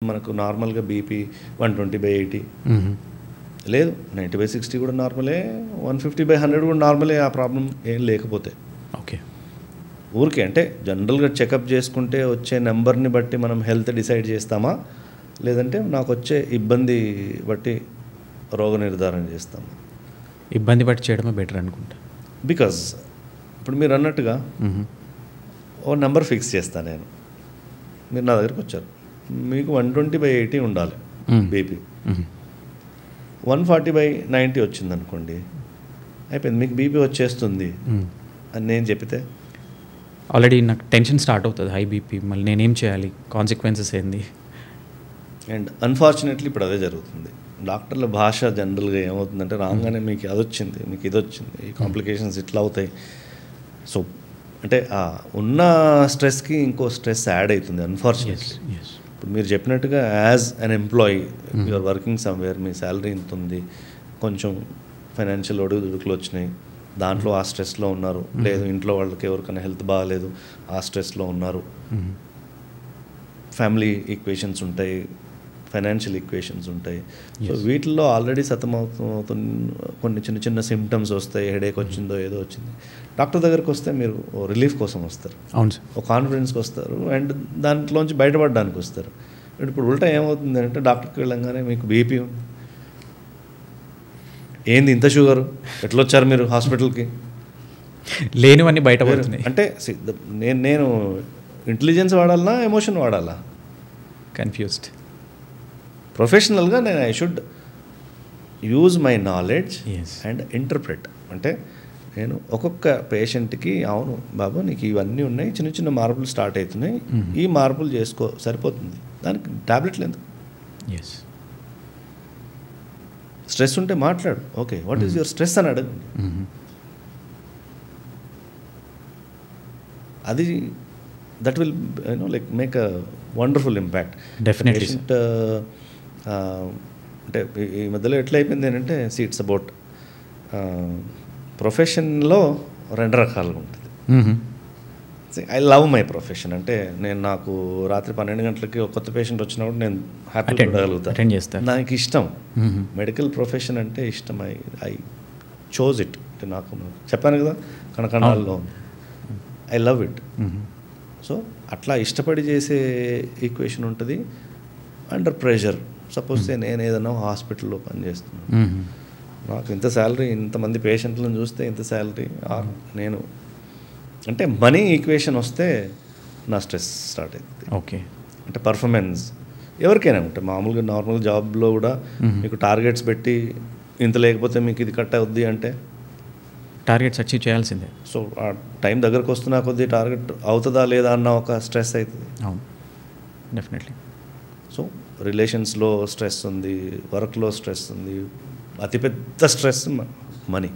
మనకు నార్మల్గా బీపీ 120/80 లేదు, 90/60 కూడా నార్మలే, 150/100 కూడా నార్మలే. ఆ ప్రాబ్లం ఏం లేకపోతే ఓకే, ఊరికే అంటే జనరల్గా చెకప్ చేసుకుంటే వచ్చే నెంబర్ని బట్టి మనం హెల్త్ డిసైడ్ చేస్తామా, లేదంటే నాకు వచ్చే ఇబ్బంది బట్టి రోగ నిర్ధారణ చేస్తామా? ఇబ్బంది బట్టి చేయడమే బెటర్ అనుకుంటా. బికాజ్ ఇప్పుడు మీరు అన్నట్టుగా ఓ నెంబర్ ఫిక్స్ చేస్తాను నేను. మీరు నా దగ్గరికి వచ్చారు, మీకు 120/80 ఉండాలి బీపీ, 140/90 వచ్చింది అనుకోండి, అయిపోయింది, మీకు బీపీ వచ్చేస్తుంది అని నేను చెప్పితే ఆల్రెడీ నాకు టెన్షన్ స్టార్ట్ అవుతుంది, హై బీపీ, మళ్ళీ నేనేం చేయాలి, కాన్సిక్వెన్సెస్ ఏంది. అండ్ అన్ఫార్చునేట్లీ ఇప్పుడు అదే జరుగుతుంది. డాక్టర్ల భాష జనరల్గా ఏమవుతుందంటే రాగానే మీకు అది వచ్చింది, మీకు ఇది వచ్చింది, ఈ కాంప్లికేషన్స్ ఇట్లా అవుతాయి. సో అంటే ఉన్న స్ట్రెస్కి ఇంకో స్ట్రెస్ యాడ్ అవుతుంది అన్ఫార్చునేట్లీ. ఇప్పుడు మీరు చెప్పినట్టుగా as an employee you are working somewhere, మీ శాలరీ ఇంత ఉంది, కొంచెం ఫైనాన్షియల్ ఒడుదుడుకులు వచ్చినాయి, దాంట్లో ఆ స్ట్రెస్లో ఉన్నారు, లేదు ఇంట్లో వాళ్ళకి ఎవరికైనా హెల్త్ బాగాలేదు ఆ స్ట్రెస్లో ఉన్నారు, ఫ్యామిలీ ఈక్వేషన్స్ ఉంటాయి, ఫైనాన్షియల్ ఈక్వేషన్స్ ఉంటాయి. సో వీటిల్లో ఆల్రెడీ సతమవుతున్న కొన్ని చిన్న చిన్న సిమ్టమ్స్ వస్తాయి, హెడేక్ వచ్చిందో ఏదో వచ్చింది, డాక్టర్ దగ్గరికి వస్తే మీరు రిలీఫ్ కోసం వస్తారు, అవును సార్, ఒక కాన్ఫిడెన్స్కి వస్తారు, అండ్ దాంట్లోంచి బయటపడడానికి వస్తారు. ఇప్పుడు ఉల్టా ఏమవుతుంది అంటే డాక్టర్కి వెళ్ళంగానే మీకు బీపీ ఏంది, ఇంత షుగరు, ఎట్లా వచ్చారు మీరు హాస్పిటల్కి, లేనివన్నీ బయటపడుతున్నాయి. అంటే నేను ఇంటెలిజెన్స్ వాడాలనా ఎమోషన్ వాడాలా? కన్ఫ్యూజ్డ్. ప్రొఫెషనల్గా నేను I should use my knowledge Yes. And interpret. అంటే నేను ఒక్కొక్క పేషెంట్కి అవును బాబు నీకు ఇవన్నీ ఉన్నాయి, చిన్న చిన్న మార్పులు స్టార్ట్ అవుతున్నాయి, ఈ మార్పులు చేసుకో సరిపోతుంది, దానికి టాబ్లెట్లు ఎందుకు? ఎస్, స్ట్రెస్ ఉంటే మాట్లాడు, okay what is your stress అని అడగండి. అది that will like make a wonderful impact. Definitely, patient అంటే ఈ మధ్యలో ఎట్లా అయిపోయింది ఏంటంటే ఇట్స్ అబౌట్ ప్రొఫెషన్లో 2 రకాలుగా ఉంటుంది. ఐ లవ్ మై ప్రొఫెషన్, అంటే నేను నాకు రాత్రి 12 గంటలకి ఒక కొత్త పేషెంట్ వచ్చినప్పుడు నేను హ్యాపీగా ఉండగలుగుతాను, నాకు ఇష్టం. మెడికల్ ప్రొఫెషన్ అంటే ఇష్టం, ఐ చోజ్ ఇట్. అంటే నాకు చెప్పాను కదా కణకణాల్లో, ఐ లవ్ ఇట్. సో అట్లా ఇష్టపడి చేసే ఈక్వేషన్ ఉంటుంది. అండర్ ప్రెషర్, సపోజ్ నేను ఏదైనా హాస్పిటల్లో పనిచేస్తున్నాను, నాకు ఇంత శాలరీ, ఇంతమంది పేషెంట్లను చూస్తే ఇంత శాలరీ, నేను అంటే మనీ ఈక్వేషన్ వస్తే నా స్ట్రెస్ స్టార్ట్ అవుతుంది. ఓకే, అంటే పర్ఫార్మెన్స్ ఎవరికైనా ఉంటాయి, మామూలుగా నార్మల్ జాబ్లో కూడా మీకు టార్గెట్స్ పెట్టి ఇంత లేకపోతే మీకు ఇది కట్ అవుద్ది అంటే టార్గెట్స్ అచీవ్ చేయాల్సిందే. సో ఆ టైం దగ్గరకు వస్తున్నా కొద్దీ టార్గెట్ అవుతుందా లేదా అన్న ఒక స్ట్రెస్ అవుతుంది. అవును, డెఫినెట్లీ. సో రిలేషన్స్లో స్ట్రెస్ ఉంది, వర్క్లో స్ట్రెస్ ఉంది, అతిపెద్ద స్ట్రెస్ మనీ.